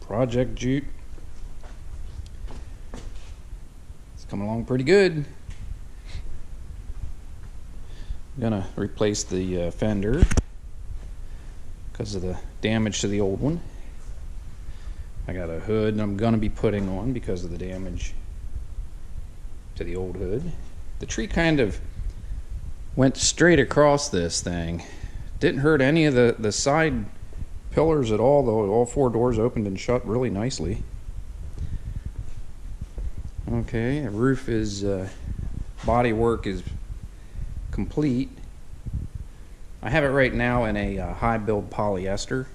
Project Jute. It's coming along pretty good. I'm gonna replace the fender because of the damage to the old one. I got a hood I'm gonna be putting on because of the damage to the old hood. The tree kind of went straight across this thing. Didn't hurt any of the side pillars at all, though. All four doors opened and shut really nicely. Okay, the roof is body work is complete. I have it right now in a high build polyester,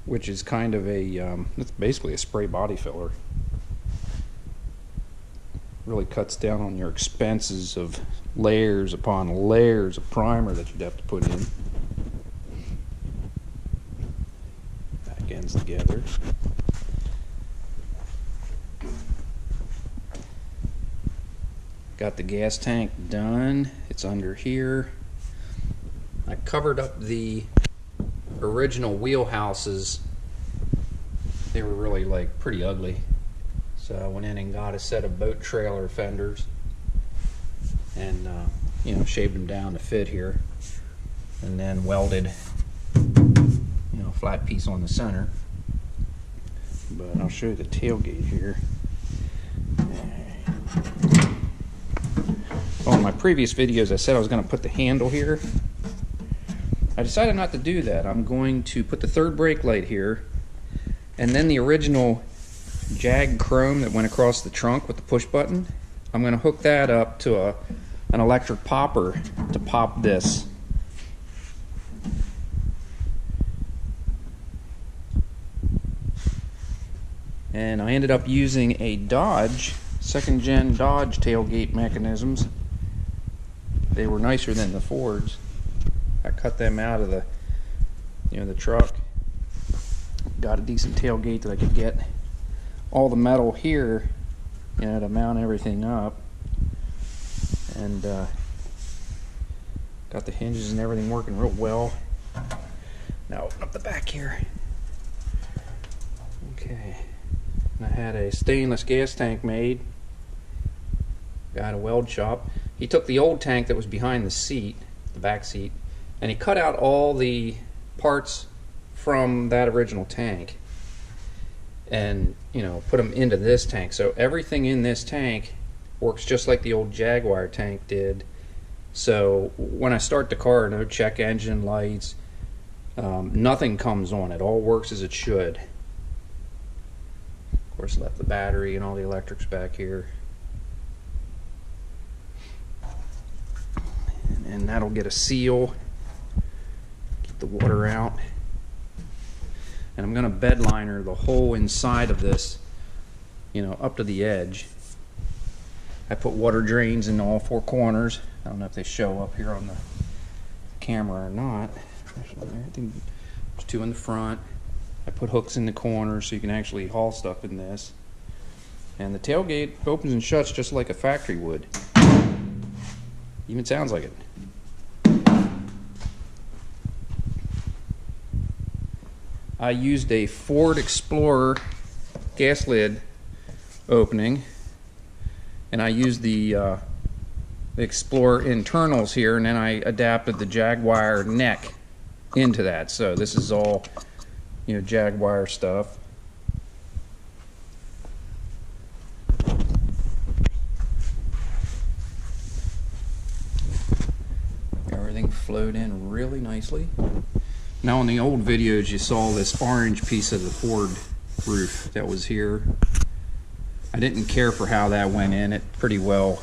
which is kind of a it's basically a spray body filler. Really cuts down on your expenses of layers upon layers of primer that you'd have to put in. Back ends together. Got the gas tank done. It's under here. I covered up the original wheelhouses. They were really like pretty ugly. So I went in and got a set of boat trailer fenders and you know, shaved them down to fit here, and then welded, you know, a flat piece on the center. But I'll show you the tailgate here. Well, in my previous videos I said I was going to put the handle here. I decided not to do that. I'm going to put the third brake light here, and then the original Jag chrome that went across the trunk with the push button, I'm going to hook that up to an electric popper to pop this. And I ended up using a Dodge, second gen Dodge tailgate mechanisms. They were nicer than the Fords. I cut them out of the, you know, the truck. Got a decent tailgate that I could get all the metal here, you know, to mount everything up, and got the hinges and everything working real well. Now open up the back here. Okay, and I had a stainless gas tank made. Got a weld shop. He took the old tank that was behind the seat, the back seat, and he cut out all the parts from that original tank and, you know, put them into this tank. So everything in this tank works just like the old Jaguar tank did. So when I start the car, no check engine lights, nothing comes on. It all works as it should. Of course, left the battery and all the electrics back here. And that'll get a seal, keep the water out. And I'm going to bed liner the whole inside of this, you know, up to the edge. I put water drains in all four corners. I don't know if they show up here on the camera or not. I think there's two in the front. I put hooks in the corners so you can actually haul stuff in this. And the tailgate opens and shuts just like a factory would. Even sounds like it. I used a Ford Explorer gas lid opening, and I used the Explorer internals here, and then I adapted the Jaguar neck into that. So this is all, you know, Jaguar stuff. Everything flowed in really nicely. Now in the old videos you saw this orange piece of the Ford roof that was here. I didn't care for how that went in. It pretty well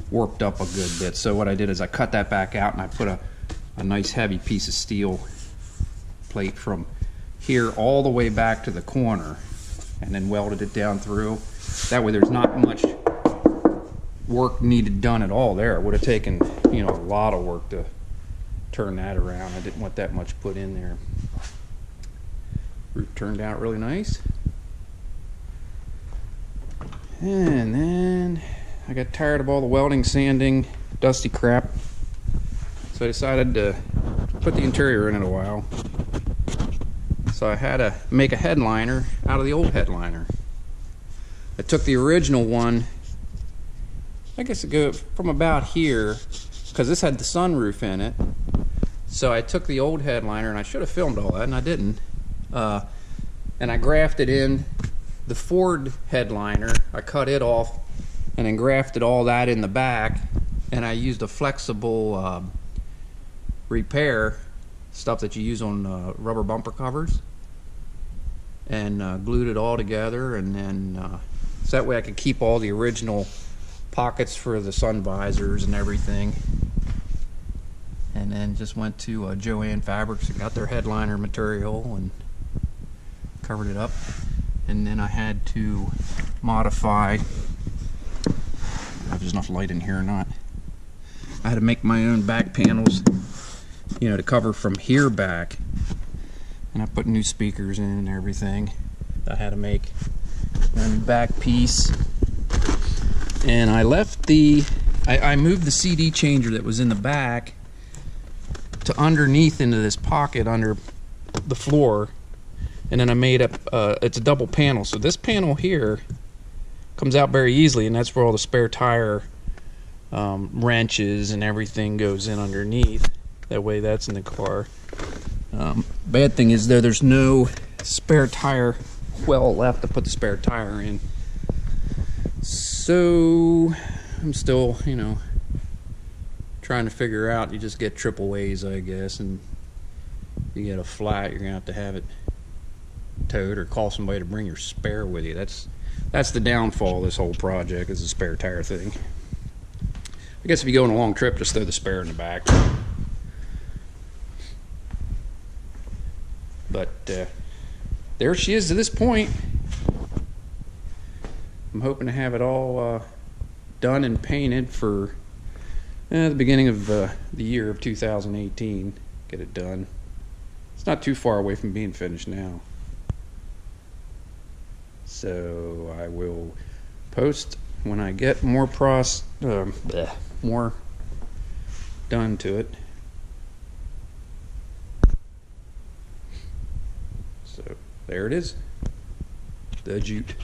warped up a good bit. So what I did is I cut that back out and I put a nice heavy piece of steel plate from here all the way back to the corner, and then welded it down through. That way there's not much work needed done at all there. It would have taken, you know, a lot of work to turn that around. I didn't want that much put in there. Roof turned out really nice. And then I got tired of all the welding, sanding, dusty crap, so I decided to put the interior in it a while. So I had to make a headliner out of the old headliner. I took the original one, I guess it go from about here, because this had the sunroof in it. So I took the old headliner, and I should have filmed all that, and I didn't. And I grafted in the Ford headliner. I cut it off and then grafted all that in the back, and I used a flexible repair stuff that you use on rubber bumper covers, and glued it all together, and then so that way I could keep all the original pockets for the sun visors and everything. And then just went to Joann Fabrics and got their headliner material and covered it up. And then I had to modify, I don't know if there's enough light in here or not, I had to make my own back panels, you know, to cover from here back. And I put new speakers in and everything. I had to make a new back piece. And I left I moved the CD changer that was in the back to underneath into this pocket under the floor. And then I made up, it's a double panel. So this panel here comes out very easily, and that's where all the spare tire wrenches and everything goes in underneath. That way that's in the car. Bad thing is there's no spare tire well left to put the spare tire in. So I'm still, you know, trying to figure out. You just get triple A's, I guess, and if you get a flat, you're gonna have it towed or call somebody to bring your spare with you. That's the downfall of this whole project, is the spare tire thing. I guess if you go on a long trip, just throw the spare in the back. But there she is to this point. I'm hoping to have it all done and painted for the beginning of the year of 2018. Get it done. It's not too far away from being finished now. So I will post when I get more more done to it. So there it is, the Jute.